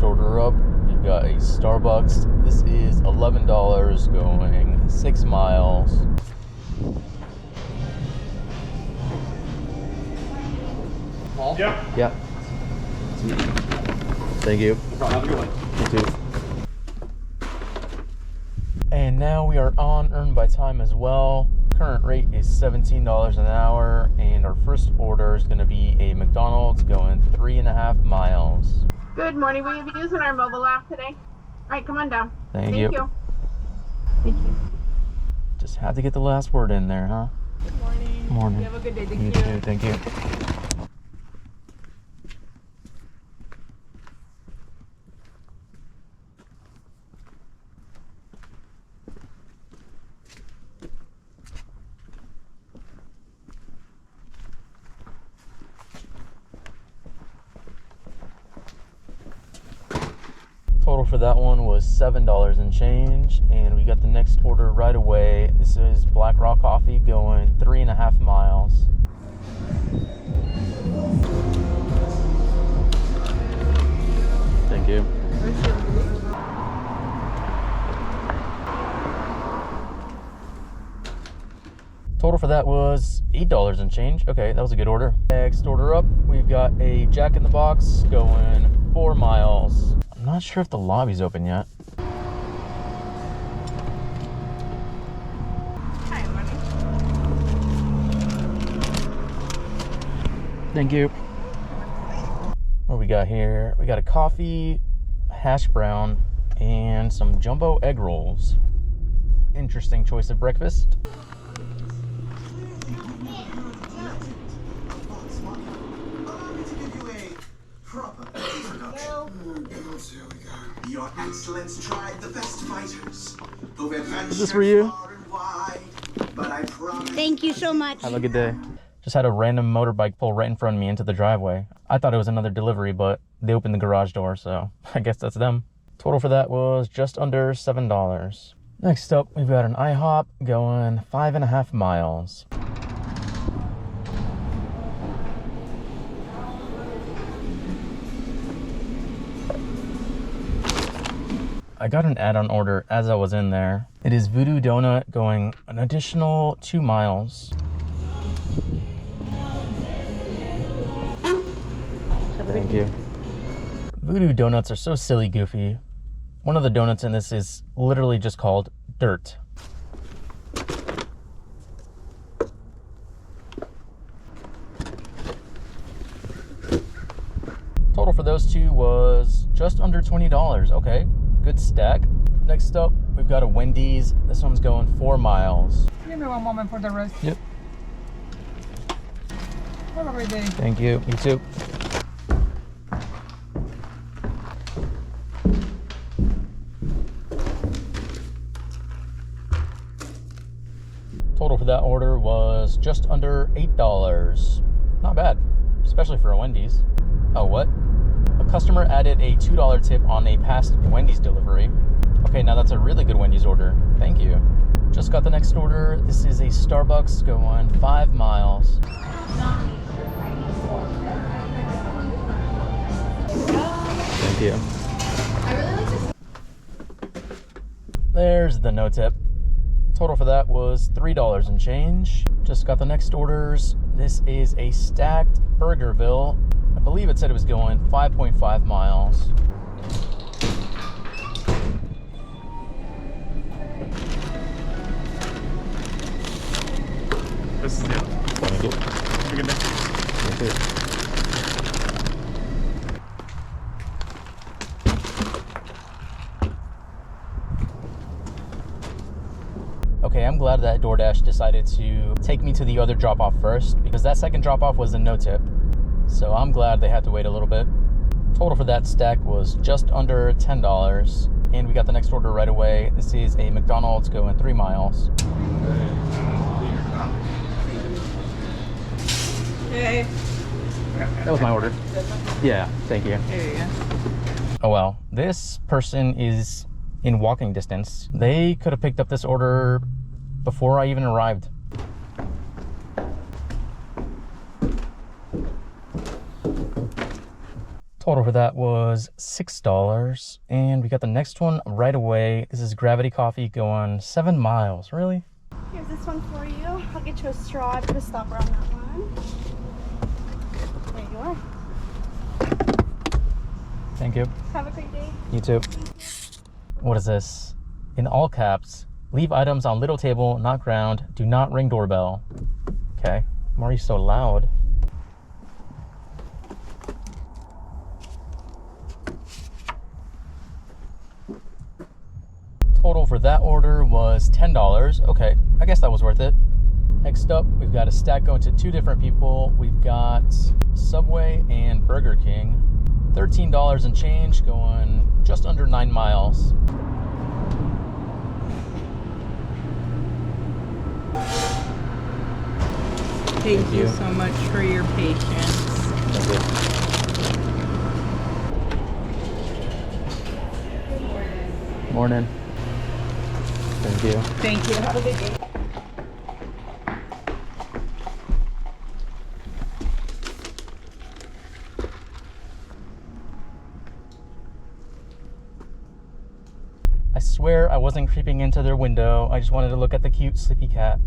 next order up. We've got a Starbucks. This is $11 going 6 miles. Paul? Yeah. Thank you. No problem. Have a good one. You too. And now we are on Earn by Time as well. Current rate is $17 an hour, and our first order is going to be a McDonald's going 3.5 miles. Good morning. Will you be using our mobile app today? All right, come on down. Thank you. Thank you. Just had to get the last word in there, huh? Good morning. Good morning. You have a good day. Thank You you. too. Thank you. Total for that one was $7 and change, and we got the next order right away. This is Black Rock Coffee going 3.5 miles. Thank you. Total for that was $8 and change. Okay, that was a good order. Next order up, we've got a Jack in the Box going 4 miles. I'm not sure if the lobby's open yet. Hi, money. Thank you. What do we got here? We got a coffee, hash brown, and some jumbo egg rolls. Interesting choice of breakfast. Your excellence tried the best fighters who've adventured Is this for you? far and wide, but I promise. Thank you so much. Have a good day. Just had a random motorbike pull right in front of me into the driveway. I thought it was another delivery, but they opened the garage door, so I guess that's them. Total for that was just under $7. Next up, we've got an IHOP going 5.5 miles. I got an add-on order as I was in there. It is Voodoo Donut going an additional 2 miles. Thank you. Voodoo Donuts are so silly goofy. One of the donuts in this is literally just called Dirt. Total for those two was just under $20. Okay. Good stack. Next up, we've got a Wendy's. This one's going 4 miles. Give me one moment for the rest. Yep. Have a great day. Thank you. You too. Total for that order was just under $8. Not bad, especially for a Wendy's. Oh, what? A customer added a $2 tip on a past Wendy's delivery. Okay, now that's a really good Wendy's order. Thank you. Just got the next order. This is a Starbucks going 5 miles. Thank you. There's the no tip. Total for that was $3 and change. Just got the next orders. This is a stacked Burgerville. I believe it said it was going 5.5 miles. This is it. Thank you. Have a good day. Thank you. Okay, I'm glad that DoorDash decided to take me to the other drop-off first, because that second drop-off was a no tip. So I'm glad they had to wait a little bit. Total for that stack was just under $10, and we got the next order right away. This is a McDonald's going 3 miles. Hey. That was my order. Yeah, thank you. Here you go. Oh well, this person is in walking distance. They could have picked up this order before I even arrived. Total for that was $6. And we got the next one right away. This is Gravity Coffee going 7 miles. Really? Here's this one for you. I'll get you a straw. I put a stopper on that one. There you are. Thank you. Have a great day. You too. What is this? In all caps, leave items on little table, not ground. Do not ring doorbell. Okay. Why are you so loud? Total for that order was $10. Okay, I guess that was worth it. Next up, we've got a stack going to 2 different people. We've got Subway and Burger King. $13 and change, going just under 9 miles. Thank you so much for your patience. Thank you. Morning. Thank you. Thank you. Have a good day. I swear I wasn't creeping into their window. I just wanted to look at the cute sleepy cat.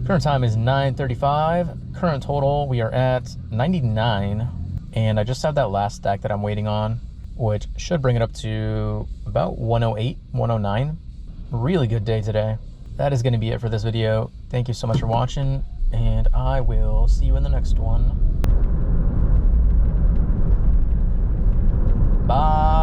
Current time is 9:35. Current total, we are at 99. And I just have that last stack that I'm waiting on, which should bring it up to about 108, 109. Really good day today. That is going to be it for this video. Thank you so much for watching, and I will see you in the next one. Bye.